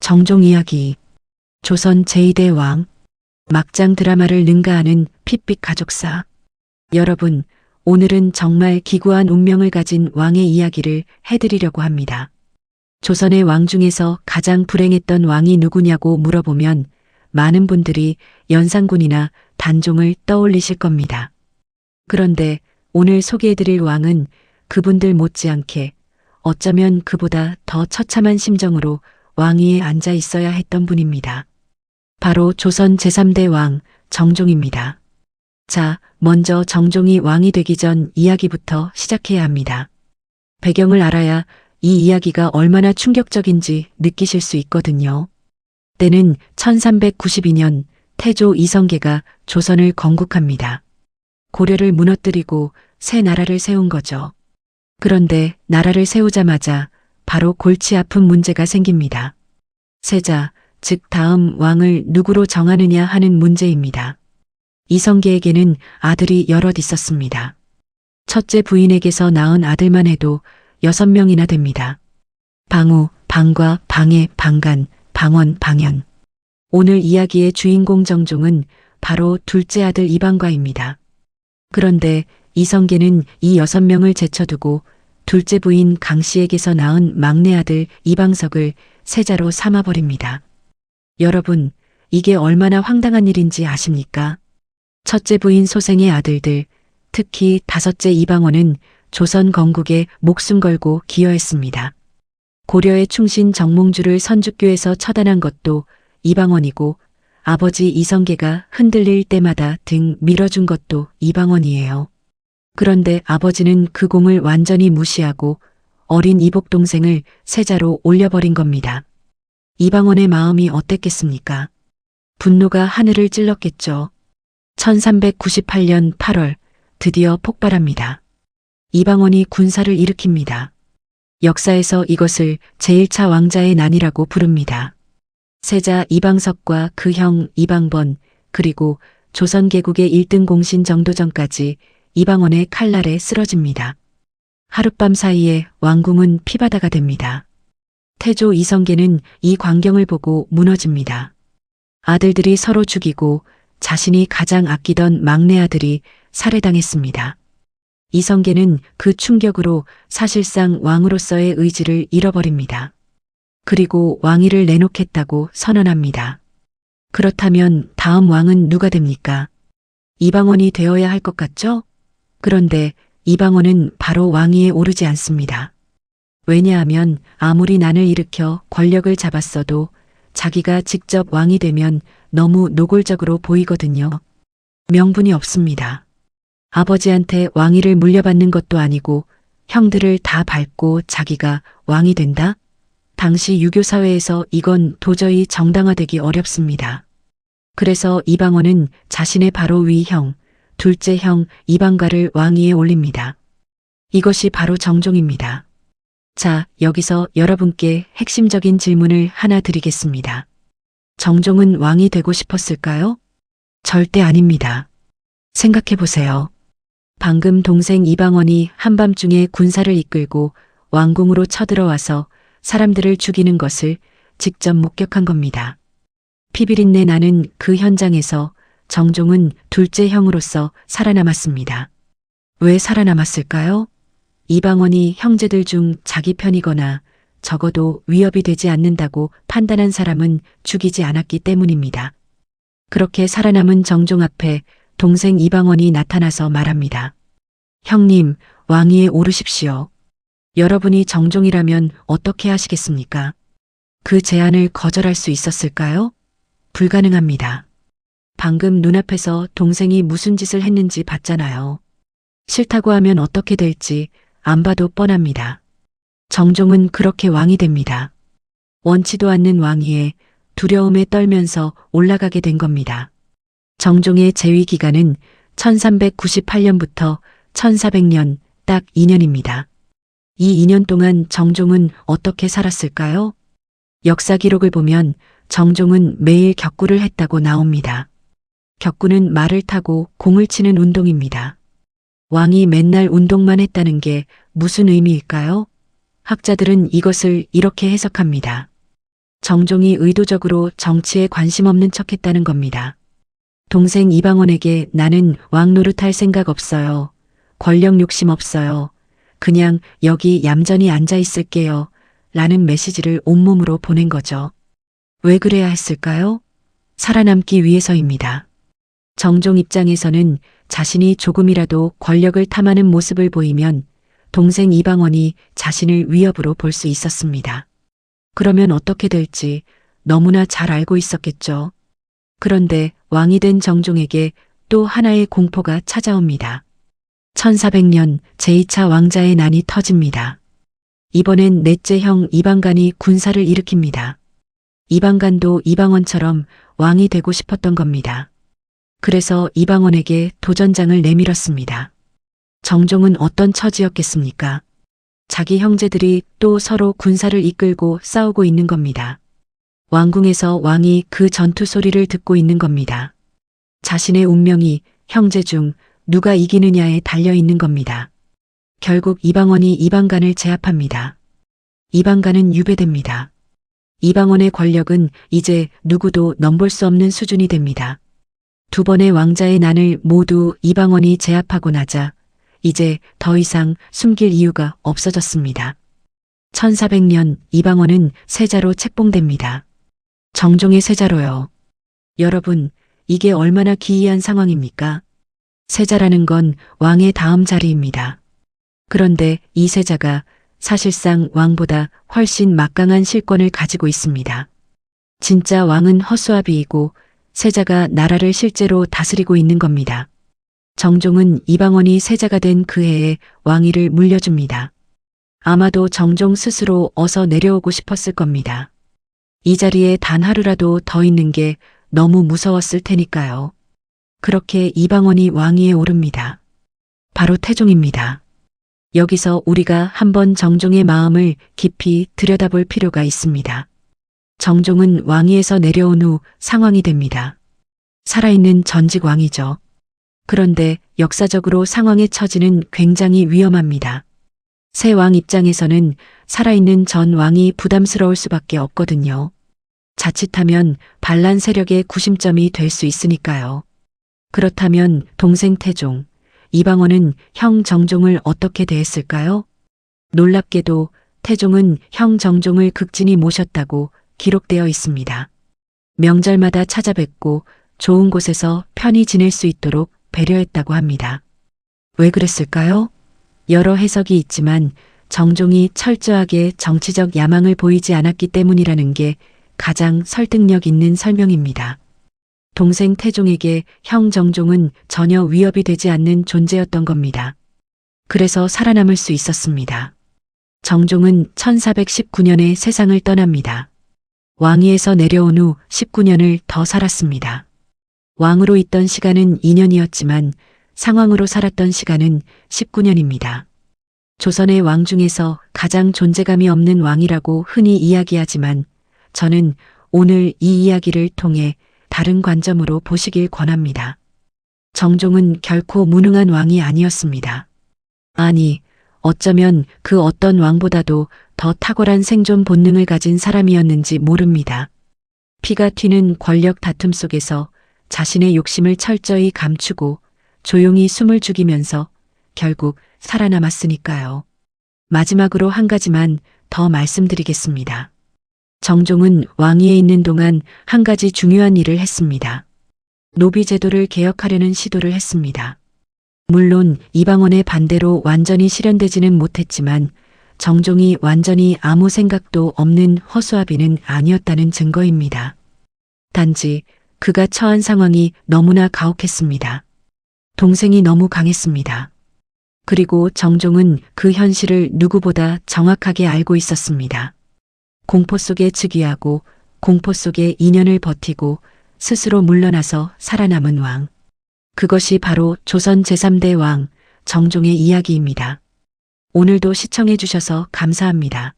정종 이야기. 조선 제2대 왕. 막장 드라마를 능가하는 핏빛 가족사. 여러분, 오늘은 정말 기구한 운명을 가진 왕의 이야기를 해드리려고 합니다. 조선의 왕 중에서 가장 불행했던 왕이 누구냐고 물어보면 많은 분들이 연산군이나 단종을 떠올리실 겁니다. 그런데 오늘 소개해드릴 왕은 그분들 못지않게 어쩌면 그보다 더 처참한 심정으로 왕위에 앉아 있어야 했던 분입니다. 바로 조선 제3대 왕 정종입니다. 자, 먼저 정종이 왕이 되기 전 이야기부터 시작해야 합니다. 배경을 알아야 이 이야기가 얼마나 충격적인지 느끼실 수 있거든요. 때는 1392년 태조 이성계가 조선을 건국합니다. 고려를 무너뜨리고 새 나라를 세운 거죠. 그런데 나라를 세우자마자 바로 골치 아픈 문제가 생깁니다. 세자, 즉 다음 왕을 누구로 정하느냐 하는 문제입니다. 이성계에게는 아들이 여럿 있었습니다. 첫째 부인에게서 낳은 아들만 해도 6명이나 됩니다. 방우, 방과, 방해, 방간, 방원, 방현. 오늘 이야기의 주인공 정종은 바로 둘째 아들 이방과입니다. 그런데 이성계는 이 6명을 제쳐두고 둘째 부인 강씨에게서 낳은 막내 아들 이방석을 세자로 삼아버립니다. 여러분, 이게 얼마나 황당한 일인지 아십니까? 첫째 부인 소생의 아들들, 특히 다섯째 이방원은 조선 건국에 목숨 걸고 기여했습니다. 고려의 충신 정몽주를 선주교에서 처단한 것도 이방원이고 아버지 이성계가 흔들릴 때마다 등 밀어준 것도 이방원이에요. 그런데 아버지는 그 공을 완전히 무시하고 어린 이복 동생을 세자로 올려버린 겁니다. 이방원의 마음이 어땠겠습니까? 분노가 하늘을 찔렀겠죠. 1398년 8월 드디어 폭발합니다. 이방원이 군사를 일으킵니다. 역사에서 이것을 제1차 왕자의 난이라고 부릅니다. 세자 이방석과 그 형 이방번 그리고 조선 개국의 1등 공신 정도전까지 이방원의 칼날에 쓰러집니다. 하룻밤 사이에 왕궁은 피바다가 됩니다. 태조 이성계는 이 광경을 보고 무너집니다. 아들들이 서로 죽이고 자신이 가장 아끼던 막내 아들이 살해당했습니다. 이성계는 그 충격으로 사실상 왕으로서의 의지를 잃어버립니다. 그리고 왕위를 내놓겠다고 선언합니다. 그렇다면 다음 왕은 누가 됩니까? 이방원이 되어야 할 것 같죠? 그런데 이방원은 바로 왕위에 오르지 않습니다. 왜냐하면 아무리 난을 일으켜 권력을 잡았어도 자기가 직접 왕이 되면 너무 노골적으로 보이거든요. 명분이 없습니다. 아버지한테 왕위를 물려받는 것도 아니고 형들을 다 밟고 자기가 왕이 된다? 당시 유교사회에서 이건 도저히 정당화되기 어렵습니다. 그래서 이방원은 자신의 바로 위 형, 둘째 형 이방과를 왕위에 올립니다. 이것이 바로 정종입니다. 자, 여기서 여러분께 핵심적인 질문을 하나 드리겠습니다. 정종은 왕이 되고 싶었을까요? 절대 아닙니다. 생각해 보세요. 방금 동생 이방원이 한밤중에 군사를 이끌고 왕궁으로 쳐들어와서 사람들을 죽이는 것을 직접 목격한 겁니다. 피비린내 나는 그 현장에서 정종은 둘째 형으로서 살아남았습니다. 왜 살아남았을까요? 이방원이 형제들 중 자기 편이거나 적어도 위협이 되지 않는다고 판단한 사람은 죽이지 않았기 때문입니다. 그렇게 살아남은 정종 앞에 동생 이방원이 나타나서 말합니다. 형님, 왕위에 오르십시오. 여러분이 정종이라면 어떻게 하시겠습니까? 그 제안을 거절할 수 있었을까요? 불가능합니다. 방금 눈앞에서 동생이 무슨 짓을 했는지 봤잖아요. 싫다고 하면 어떻게 될지 안 봐도 뻔합니다. 정종은 그렇게 왕이 됩니다. 원치도 않는 왕위에 두려움에 떨면서 올라가게 된 겁니다. 정종의 재위 기간은 1398년부터 1400년 딱 2년입니다. 이 2년 동안 정종은 어떻게 살았을까요? 역사 기록을 보면 정종은 매일 격구를 했다고 나옵니다. 격구는 말을 타고 공을 치는 운동입니다. 왕이 맨날 운동만 했다는 게 무슨 의미일까요? 학자들은 이것을 이렇게 해석합니다. 정종이 의도적으로 정치에 관심 없는 척했다는 겁니다. 동생 이방원에게 나는 왕 노릇할 생각 없어요. 권력 욕심 없어요. 그냥 여기 얌전히 앉아 있을게요. 라는 메시지를 온몸으로 보낸 거죠. 왜 그래야 했을까요? 살아남기 위해서입니다. 정종 입장에서는 자신이 조금이라도 권력을 탐하는 모습을 보이면 동생 이방원이 자신을 위협으로 볼 수 있었습니다. 그러면 어떻게 될지 너무나 잘 알고 있었겠죠. 그런데 왕이 된 정종에게 또 하나의 공포가 찾아옵니다. 1400년 제2차 왕자의 난이 터집니다. 이번엔 넷째 형 이방간이 군사를 일으킵니다. 이방간도 이방원처럼 왕이 되고 싶었던 겁니다. 그래서 이방원에게 도전장을 내밀었습니다. 정종은 어떤 처지였겠습니까? 자기 형제들이 또 서로 군사를 이끌고 싸우고 있는 겁니다. 왕궁에서 왕이 그 전투 소리를 듣고 있는 겁니다. 자신의 운명이 형제 중 누가 이기느냐에 달려 있는 겁니다. 결국 이방원이 이방간을 제압합니다. 이방간은 유배됩니다. 이방원의 권력은 이제 누구도 넘볼 수 없는 수준이 됩니다. 두 번의 왕자의 난을 모두 이방원이 제압하고 나자 이제 더 이상 숨길 이유가 없어졌습니다. 1400년 이방원은 세자로 책봉됩니다. 정종의 세자로요. 여러분, 이게 얼마나 기이한 상황입니까? 세자라는 건 왕의 다음 자리입니다. 그런데 이 세자가 사실상 왕보다 훨씬 막강한 실권을 가지고 있습니다. 진짜 왕은 허수아비이고 세자가 나라를 실제로 다스리고 있는 겁니다. 정종은 이방원이 세자가 된 그 해에 왕위를 물려줍니다. 아마도 정종 스스로 어서 내려오고 싶었을 겁니다. 이 자리에 단 하루라도 더 있는 게 너무 무서웠을 테니까요. 그렇게 이방원이 왕위에 오릅니다. 바로 태종입니다. 여기서 우리가 한번 정종의 마음을 깊이 들여다볼 필요가 있습니다. 정종은 왕위에서 내려온 후 상왕이 됩니다. 살아있는 전직 왕이죠. 그런데 역사적으로 상황의 처지는 굉장히 위험합니다. 새 왕 입장에서는 살아있는 전 왕이 부담스러울 수밖에 없거든요. 자칫하면 반란 세력의 구심점이 될 수 있으니까요. 그렇다면 동생 태종, 이방원은 형 정종을 어떻게 대했을까요? 놀랍게도 태종은 형 정종을 극진히 모셨다고 기록되어 있습니다. 명절마다 찾아뵙고 좋은 곳에서 편히 지낼 수 있도록 배려했다고 합니다. 왜 그랬을까요? 여러 해석이 있지만 정종이 철저하게 정치적 야망을 보이지 않았기 때문이라는 게 가장 설득력 있는 설명입니다. 동생 태종에게 형 정종은 전혀 위협이 되지 않는 존재였던 겁니다. 그래서 살아남을 수 있었습니다. 정종은 1419년에 세상을 떠납니다. 왕위에서 내려온 후 19년을 더 살았습니다. 왕으로 있던 시간은 2년이었지만 상왕으로 살았던 시간은 19년입니다. 조선의 왕 중에서 가장 존재감이 없는 왕이라고 흔히 이야기하지만 저는 오늘 이 이야기를 통해 다른 관점으로 보시길 권합니다. 정종은 결코 무능한 왕이 아니었습니다. 아니, 어쩌면 그 어떤 왕보다도 더 탁월한 생존 본능을 가진 사람이었는지 모릅니다. 피가 튀는 권력 다툼 속에서 자신의 욕심을 철저히 감추고 조용히 숨을 죽이면서 결국 살아남았으니까요. 마지막으로 한 가지만 더 말씀드리겠습니다. 정종은 왕위에 있는 동안 한 가지 중요한 일을 했습니다. 노비 제도를 개혁하려는 시도를 했습니다. 물론 이방원의 반대로 완전히 실현되지는 못했지만 정종이 완전히 아무 생각도 없는 허수아비는 아니었다는 증거입니다. 단지 그가 처한 상황이 너무나 가혹했습니다. 동생이 너무 강했습니다. 그리고 정종은 그 현실을 누구보다 정확하게 알고 있었습니다. 공포 속에 즉위하고 공포 속에 2년을 버티고 스스로 물러나서 살아남은 왕. 그것이 바로 조선 제3대 왕 정종의 이야기입니다. 오늘도 시청해 주셔서 감사합니다.